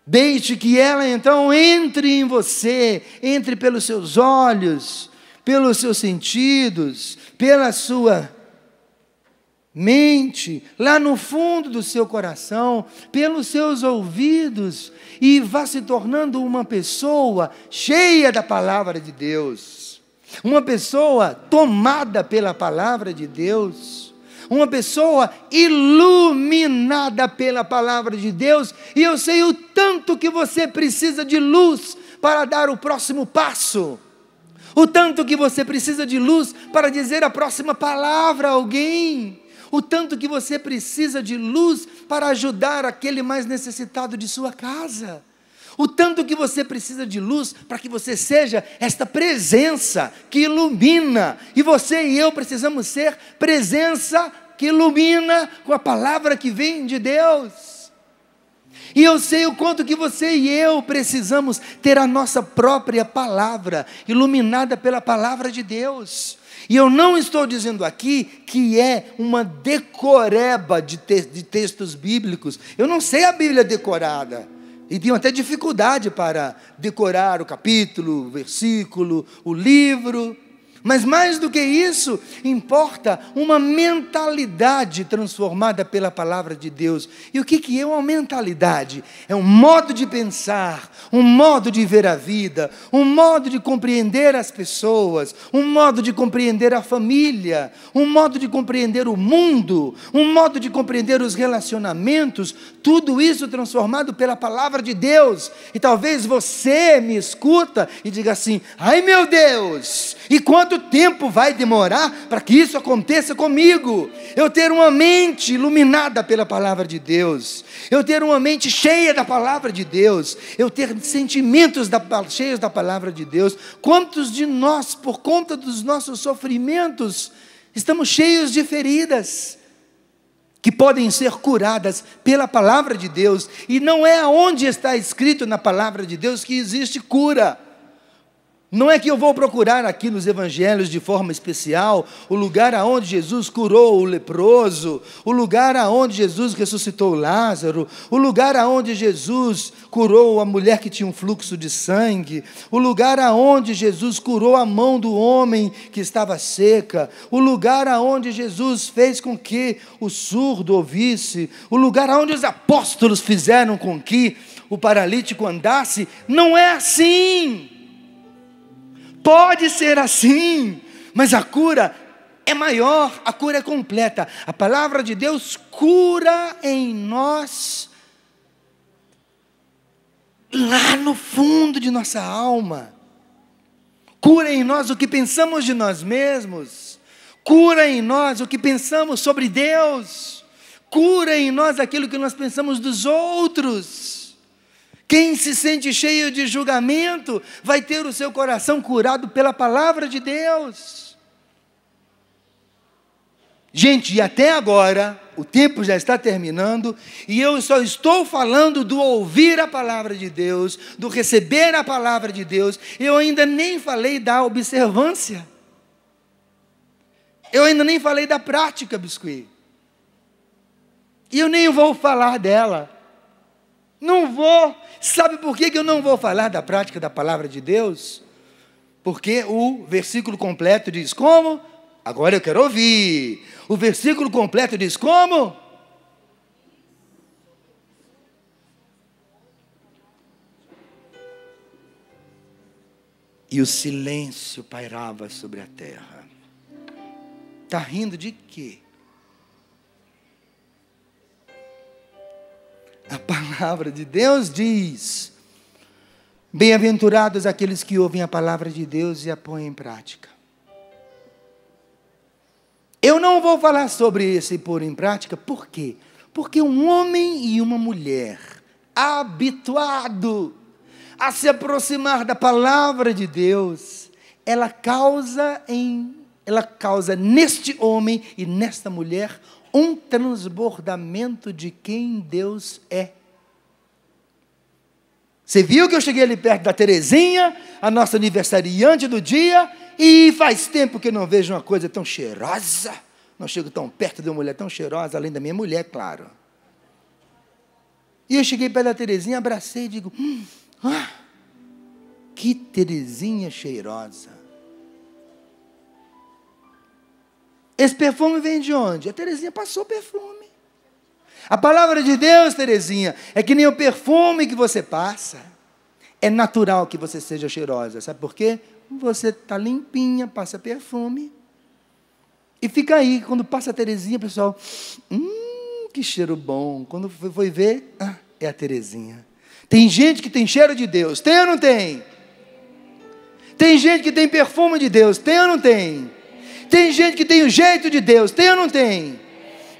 Deixe que ela então entre em você, entre pelos seus olhos, pelos seus sentidos, pela sua mente, lá no fundo do seu coração, pelos seus ouvidos, e vá se tornando uma pessoa cheia da palavra de Deus, uma pessoa tomada pela palavra de Deus, uma pessoa iluminada pela palavra de Deus. E eu sei o tanto que você precisa de luz para dar o próximo passo. O tanto que você precisa de luz para dizer a próxima palavra a alguém. O tanto que você precisa de luz para ajudar aquele mais necessitado de sua casa. O tanto que você precisa de luz para que você seja esta presença que ilumina. E você e eu precisamos ser presença que ilumina com a palavra que vem de Deus. E eu sei o quanto que você e eu precisamos ter a nossa própria palavra, iluminada pela palavra de Deus. E eu não estou dizendo aqui que é uma decoreba de textos bíblicos. Eu não sei a Bíblia decorada. E tenho até dificuldade para decorar o capítulo, o versículo, o livro. Mas mais do que isso, importa uma mentalidade transformada pela palavra de Deus. E o que é uma mentalidade? É um modo de pensar, um modo de ver a vida, um modo de compreender as pessoas, um modo de compreender a família, um modo de compreender o mundo, um modo de compreender os relacionamentos, tudo isso transformado pela palavra de Deus. E talvez você me escuta e diga assim, ai meu Deus, e quanto Quanto tempo vai demorar para que isso aconteça comigo? Eu ter uma mente iluminada pela palavra de Deus, eu ter uma mente cheia da palavra de Deus, eu ter sentimentos cheios da palavra de Deus. Quantos de nós, por conta dos nossos sofrimentos, estamos cheios de feridas que podem ser curadas pela palavra de Deus, e não é aonde está escrito na palavra de Deus que existe cura. Não é que eu vou procurar aqui nos evangelhos de forma especial o lugar aonde Jesus curou o leproso, o lugar aonde Jesus ressuscitou Lázaro, o lugar aonde Jesus curou a mulher que tinha um fluxo de sangue, o lugar aonde Jesus curou a mão do homem que estava seca, o lugar aonde Jesus fez com que o surdo ouvisse, o lugar aonde os apóstolos fizeram com que o paralítico andasse. Não é assim. Pode ser assim, mas a cura é maior, a cura é completa. A palavra de Deus cura em nós, lá no fundo de nossa alma. Cura em nós o que pensamos de nós mesmos, cura em nós o que pensamos sobre Deus, cura em nós aquilo que nós pensamos dos outros. Quem se sente cheio de julgamento vai ter o seu coração curado pela palavra de Deus. Gente, e até agora, o tempo já está terminando, e eu só estou falando do ouvir a palavra de Deus, do receber a palavra de Deus. Eu ainda nem falei da observância. Eu ainda nem falei da prática, Biscuit. E eu nem vou falar dela. Não vou. Sabe por que eu não vou falar da prática da palavra de Deus? Porque o versículo completo diz como? Agora eu quero ouvir. O versículo completo diz como? E o silêncio pairava sobre a terra. Está rindo de quê? A palavra de Deus diz: bem-aventurados aqueles que ouvem a palavra de Deus e a põem em prática. Eu não vou falar sobre esse pôr em prática, por quê? Porque um homem e uma mulher habituado a se aproximar da palavra de Deus, ela causa neste homem e nesta mulher um transbordamento de quem Deus é. Você viu que eu cheguei ali perto da Terezinha, a nossa aniversariante do dia, e faz tempo que eu não vejo uma coisa tão cheirosa. Não chego tão perto de uma mulher tão cheirosa, além da minha mulher, claro. E eu cheguei perto da Terezinha, abracei e digo: que Terezinha cheirosa. Esse perfume vem de onde? A Terezinha passou perfume. A palavra de Deus, Terezinha, é que nem o perfume que você passa. É natural que você seja cheirosa. Sabe por quê? Você está limpinha, passa perfume. E fica aí, quando passa a Terezinha, pessoal, que cheiro bom. Quando foi ver, é a Terezinha. Tem gente que tem cheiro de Deus, tem ou não tem? Tem gente que tem perfume de Deus, tem ou não tem? Tem gente que tem o jeito de Deus, tem ou não tem?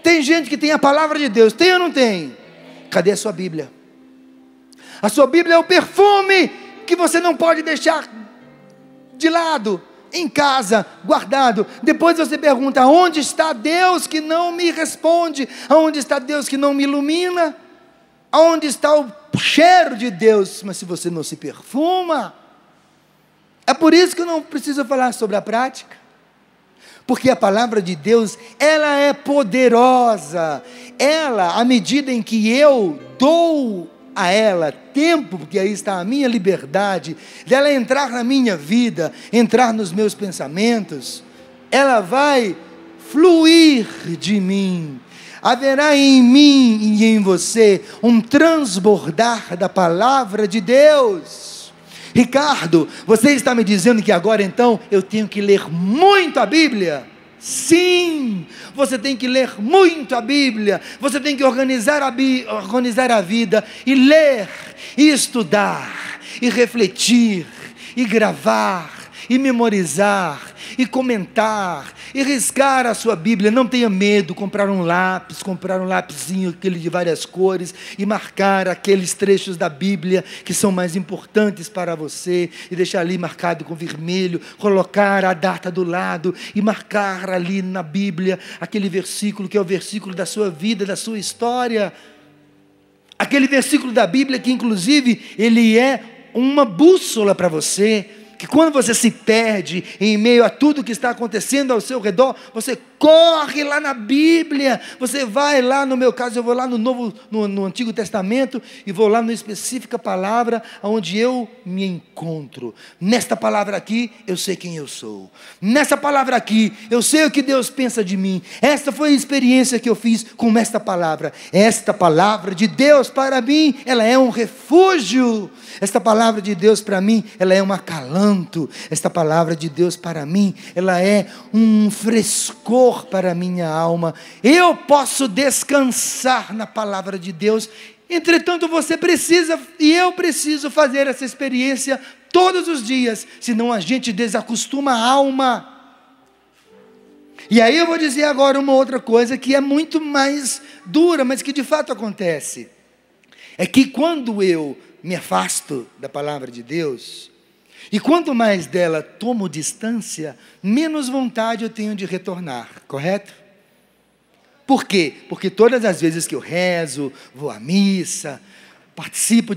Tem gente que tem a palavra de Deus, tem ou não tem? Cadê a sua Bíblia? A sua Bíblia é o perfume que você não pode deixar de lado, em casa, guardado. Depois você pergunta: onde está Deus que não me responde? Aonde está Deus que não me ilumina? Aonde está o cheiro de Deus? Mas se você não se perfuma, é por isso que eu não preciso falar sobre a prática. Porque a palavra de Deus, ela é poderosa. Ela, à medida em que eu dou a ela tempo, porque aí está a minha liberdade, dela entrar na minha vida, entrar nos meus pensamentos, ela vai fluir de mim. Haverá em mim e em você um transbordar da palavra de Deus. Ricardo, você está me dizendo que agora então eu tenho que ler muito a Bíblia? Sim, você tem que ler muito a Bíblia, você tem que organizar a vida, e ler, e estudar, e refletir, e gravar, e memorizar, e comentar, e riscar a sua Bíblia. Não tenha medo, comprar um lapisinho, aquele de várias cores, e marcar aqueles trechos da Bíblia que são mais importantes para você, e deixar ali marcado com vermelho, colocar a data do lado, e marcar ali na Bíblia, aquele versículo que é o versículo da sua vida, da sua história. Aquele versículo da Bíblia que inclusive ele é uma bússola para você, que quando você se perde em meio a tudo que está acontecendo ao seu redor, você corre lá na Bíblia, você vai lá, no meu caso eu vou lá no Antigo Testamento, e vou lá na específica palavra, onde eu me encontro. Nesta palavra aqui, eu sei quem eu sou. Nessa palavra aqui, eu sei o que Deus pensa de mim. Esta foi a experiência que eu fiz com esta palavra. Esta palavra de Deus para mim, ela é um refúgio. Esta palavra de Deus para mim, ela é um acalanto. Esta palavra de Deus para mim, ela é um frescor para a minha alma. Eu posso descansar na palavra de Deus. Entretanto, você precisa, e eu preciso fazer essa experiência todos os dias, senão a gente desacostuma a alma. E aí eu vou dizer agora uma outra coisa que é muito mais dura, mas que de fato acontece. É que quando eu me afasto da palavra de Deus, e quanto mais dela tomo distância, menos vontade eu tenho de retornar, correto? Por quê? Porque todas as vezes que eu rezo, vou à missa, participo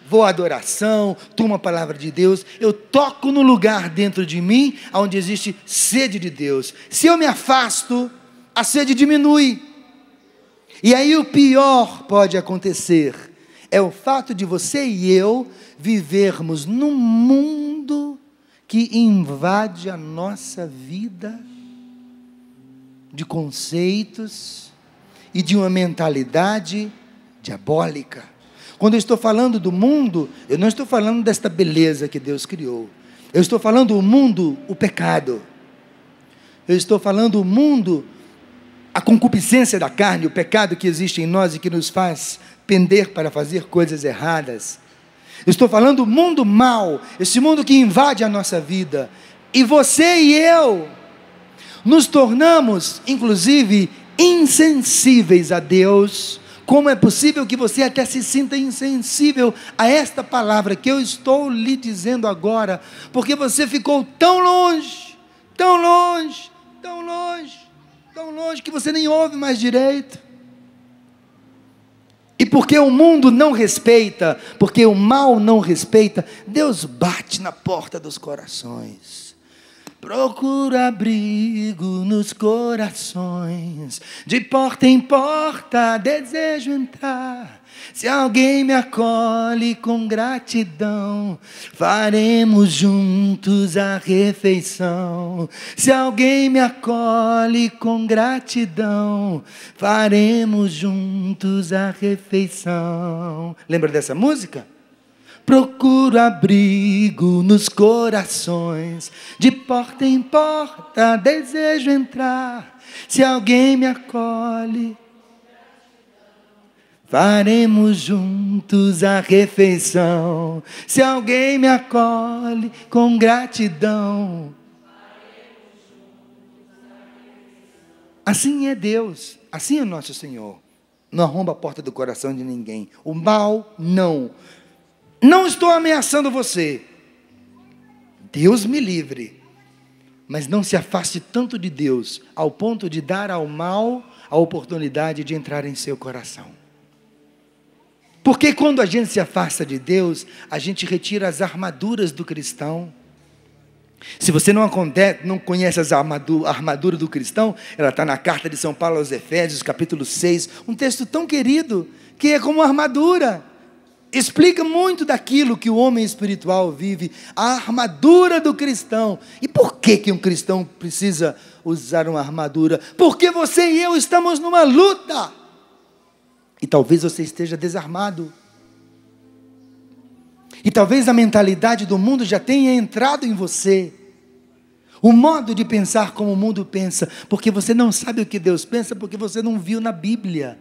vou à adoração, tomo a palavra de Deus, eu toco no lugar dentro de mim, onde existe sede de Deus. Se eu me afasto, a sede diminui. E aí o pior pode acontecer, é o fato de você e eu vivermos num mundo que invade a nossa vida, de conceitos e de uma mentalidade diabólica. Quando eu estou falando do mundo, eu não estou falando desta beleza que Deus criou. Eu estou falando do mundo, o pecado. Eu estou falando do mundo, a concupiscência da carne, o pecado que existe em nós e que nos faz pender para fazer coisas erradas. Eu estou falando do mundo mau, esse mundo que invade a nossa vida. E você e eu nos tornamos, inclusive, insensíveis a Deus. Como é possível que você até se sinta insensível a esta palavra que eu estou lhe dizendo agora? Porque você ficou tão longe, tão longe, tão longe, tão longe, que você nem ouve mais direito. E porque o mundo não respeita, porque o mal não respeita, Deus bate na porta dos corações. Procura abrigo nos corações, de porta em porta desejo entrar. Se alguém me acolhe com gratidão, faremos juntos a refeição. Se alguém me acolhe com gratidão, faremos juntos a refeição. Lembra dessa música? Procuro abrigo nos corações, de porta em porta desejo entrar. Se alguém me acolhe, faremos juntos a refeição. Se alguém me acolhe com gratidão. Assim é Deus, assim é o nosso Senhor. Não arromba a porta do coração de ninguém. O mal, não. Não estou ameaçando você. Deus me livre. Mas não se afaste tanto de Deus, ao ponto de dar ao mal a oportunidade de entrar em seu coração. Porque quando a gente se afasta de Deus, a gente retira as armaduras do cristão. Se você não conhece a armadura do cristão, ela está na carta de São Paulo aos Efésios, capítulo 6, um texto tão querido, que é como armadura. Explica muito daquilo que o homem espiritual vive, a armadura do cristão. E por que um cristão precisa usar uma armadura? Porque você e eu estamos numa luta. E talvez você esteja desarmado. E talvez a mentalidade do mundo já tenha entrado em você. O modo de pensar como o mundo pensa. Porque você não sabe o que Deus pensa, porque você não viu na Bíblia.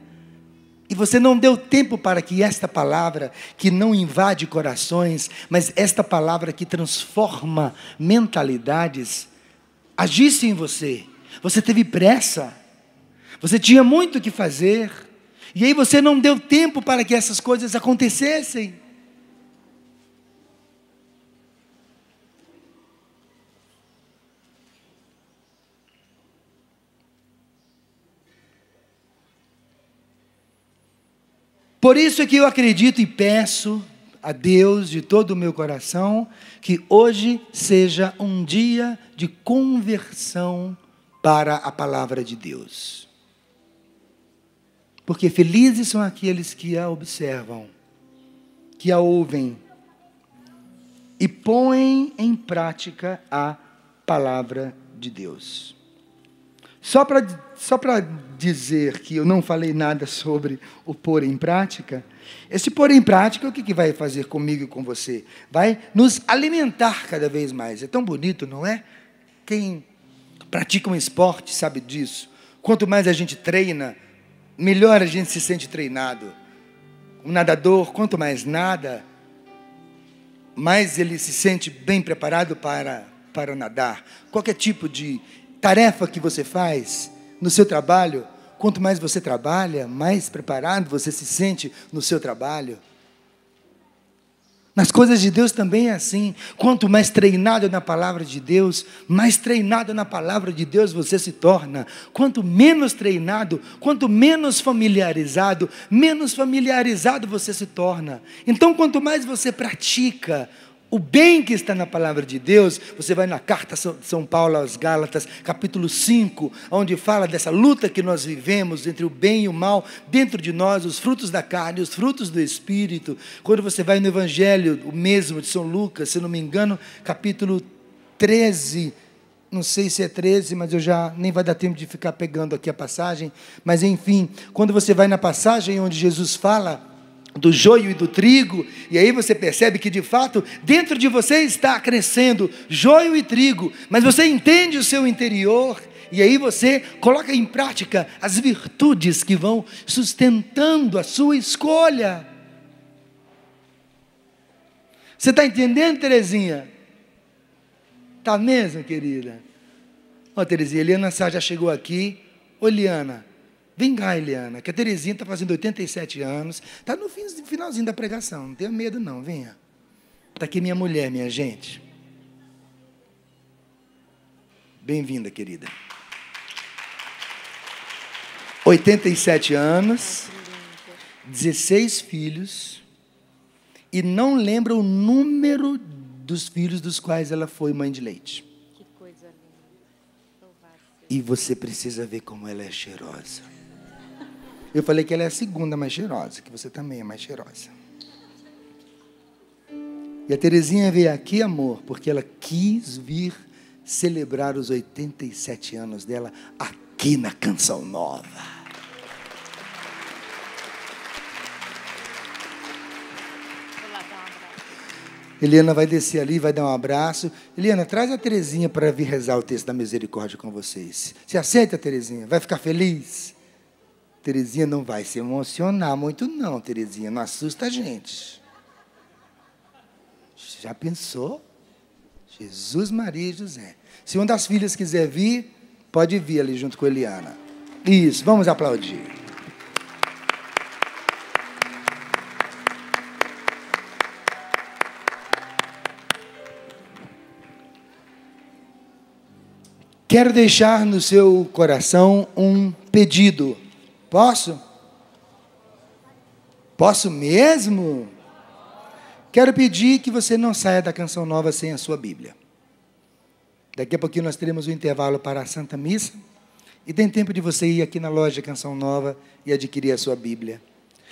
E você não deu tempo para que esta palavra, que não invade corações, mas esta palavra que transforma mentalidades, agisse em você. Você teve pressa. Você tinha muito o que fazer. E aí você não deu tempo para que essas coisas acontecessem. Por isso é que eu acredito e peço a Deus de todo o meu coração que hoje seja um dia de conversão para a palavra de Deus. Porque felizes são aqueles que a observam, que a ouvem e põem em prática a palavra de Deus. Só para dizer que eu não falei nada sobre o pôr em prática, esse pôr em prática, o que vai fazer comigo e com você? Vai nos alimentar cada vez mais. É tão bonito, não é? Quem pratica um esporte sabe disso. Quanto mais a gente treina, melhor a gente se sente treinado. Um nadador, quanto mais nada, mais ele se sente bem preparado para nadar. Qualquer tipo de tarefa que você faz no seu trabalho, quanto mais você trabalha, mais preparado você se sente no seu trabalho. Nas coisas de Deus também é assim. Quanto mais treinado na palavra de Deus, mais treinado na palavra de Deus você se torna. Quanto menos treinado, quanto menos familiarizado você se torna. Então, quanto mais você pratica o bem que está na palavra de Deus, você vai na carta de São Paulo aos Gálatas, capítulo 5, onde fala dessa luta que nós vivemos entre o bem e o mal, dentro de nós, os frutos da carne, os frutos do Espírito. Quando você vai no Evangelho, o mesmo de São Lucas, se não me engano, capítulo 13, não sei se é 13, mas eu já nem vai dar tempo de ficar pegando aqui a passagem, mas enfim, quando você vai na passagem onde Jesus fala do joio e do trigo, e aí você percebe que de fato dentro de você está crescendo joio e trigo, mas você entende o seu interior, e aí você coloca em prática as virtudes que vão sustentando a sua escolha. Você está entendendo, Terezinha? Está mesmo, querida? Ó, Terezinha, Eliana Sá já chegou aqui. Ô, Eliana, vem cá, Eliana, que a Terezinha está fazendo 87 anos, está no finalzinho da pregação, não tenha medo não, venha. Está aqui minha mulher, minha gente. Bem-vinda, querida. 87 anos, 16 filhos, e não lembra o número dos filhos dos quais ela foi mãe de leite. Que coisa linda. E você precisa ver como ela é cheirosa. Eu falei que ela é a segunda mais cheirosa, que você também é mais cheirosa. E a Terezinha veio aqui, amor, porque ela quis vir celebrar os 87 anos dela aqui na Canção Nova. Eliana vai descer ali, vai dar um abraço. Eliana, traz a Terezinha para vir rezar o texto da misericórdia com vocês. Você aceita, Terezinha? Vai ficar feliz? Terezinha não vai se emocionar muito não, Terezinha. Não assusta a gente. Já pensou? Jesus, Maria e José. Se uma das filhas quiser vir, pode vir ali junto com a Eliana. Isso, vamos aplaudir. Quero deixar no seu coração um pedido. Posso? Posso mesmo? Quero pedir que você não saia da Canção Nova sem a sua Bíblia. Daqui a pouquinho nós teremos um intervalo para a Santa Missa. E tem tempo de você ir aqui na loja Canção Nova e adquirir a sua Bíblia.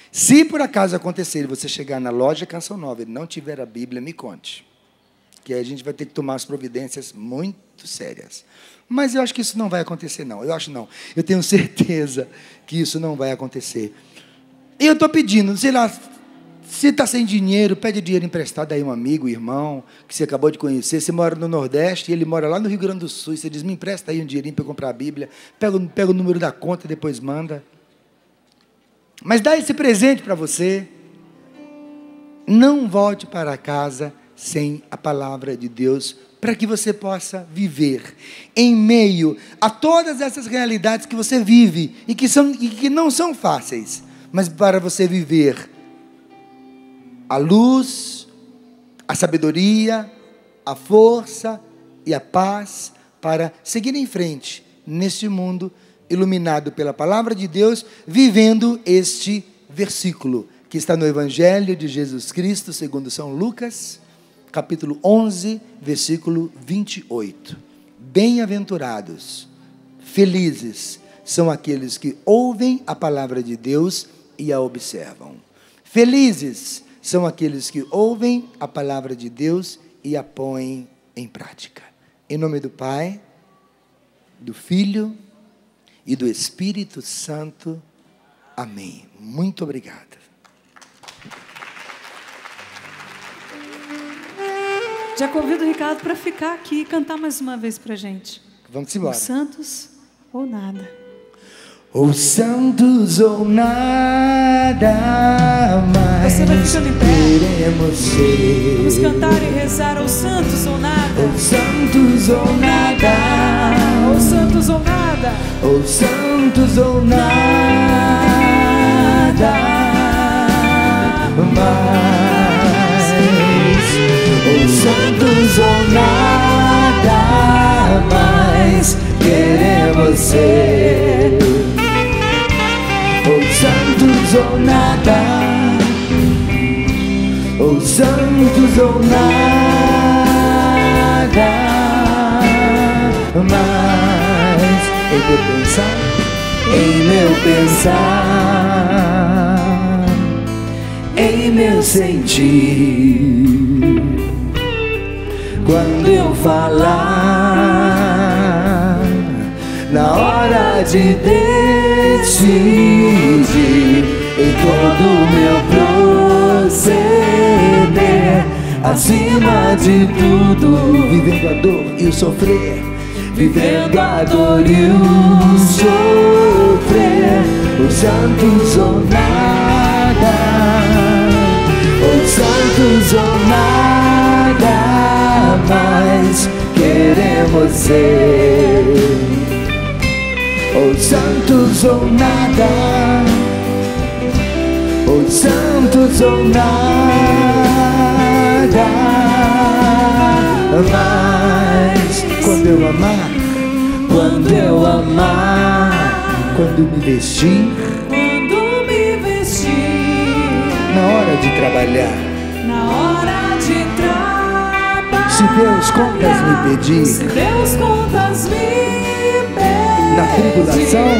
Se por acaso acontecer você chegar na loja Canção Nova e não tiver a Bíblia, me conte. Que aí a gente vai ter que tomar as providências muito sérias. Mas eu acho que isso não vai acontecer, não. Eu acho não. Eu tenho certeza que isso não vai acontecer. E eu estou pedindo, sei lá, se está sem dinheiro, pede dinheiro emprestado aí a um amigo, irmão, que você acabou de conhecer. Você mora no Nordeste e ele mora lá no Rio Grande do Sul. E você diz, me empresta aí um dinheirinho para eu comprar a Bíblia. Pega o número da conta e depois manda. Mas dá esse presente para você. Não volte para casa sem a palavra de Deus, para que você possa viver em meio a todas essas realidades que você vive e que não são fáceis, mas para você viver a luz, a sabedoria, a força e a paz para seguir em frente neste mundo iluminado pela palavra de Deus, vivendo este versículo que está no Evangelho de Jesus Cristo, segundo São Lucas, capítulo 11, versículo 28. Bem-aventurados, felizes são aqueles que ouvem a palavra de Deus e a observam. Felizes são aqueles que ouvem a palavra de Deus e a põem em prática. Em nome do Pai, do Filho e do Espírito Santo. Amém. Muito obrigado. Já convido o Ricardo para ficar aqui e cantar mais uma vez para a gente. Vamos embora. Os santos ou nada. Ou santos ou nada mais. Você vai ficando em pé. Queremos ser. Vamos cantar e rezar aos santos ou nada. Ou santos ou nada. Ou santos ou nada. Ou santos ou nada mais. Ou santos ou nada mais. Queremos ser. Ou santos ou nada. Ou santos ou nada mais. Em meu pensar, em meu sentir, quando eu falar, na hora de decidir, em todo o meu proceder, acima de tudo, vivendo a dor e o sofrer, vivendo a dor e o sofrer, os santos ou nada, os santos ou nada mais queremos ser, os santos ou nada, os santos ou nada mais. Quando eu amar, quando eu amar, quando me vestir, na hora de trabalhar, se Deus contas me pedir, na tribulação,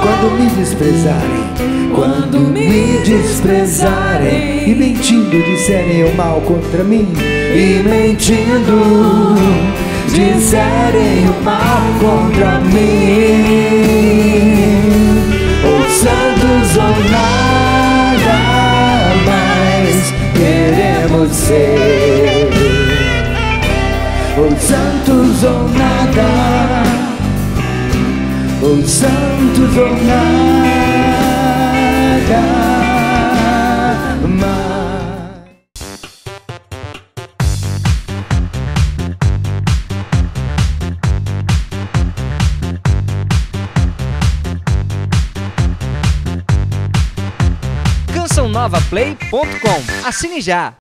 quando me desprezarem, e mentindo disserem o mal contra mim, e mentindo disserem o mal contra mim, os santos ou nada mais queremos ser, os santos ou nada, os santos ou nada mais. CançãoNovaPlay.com. Assine já!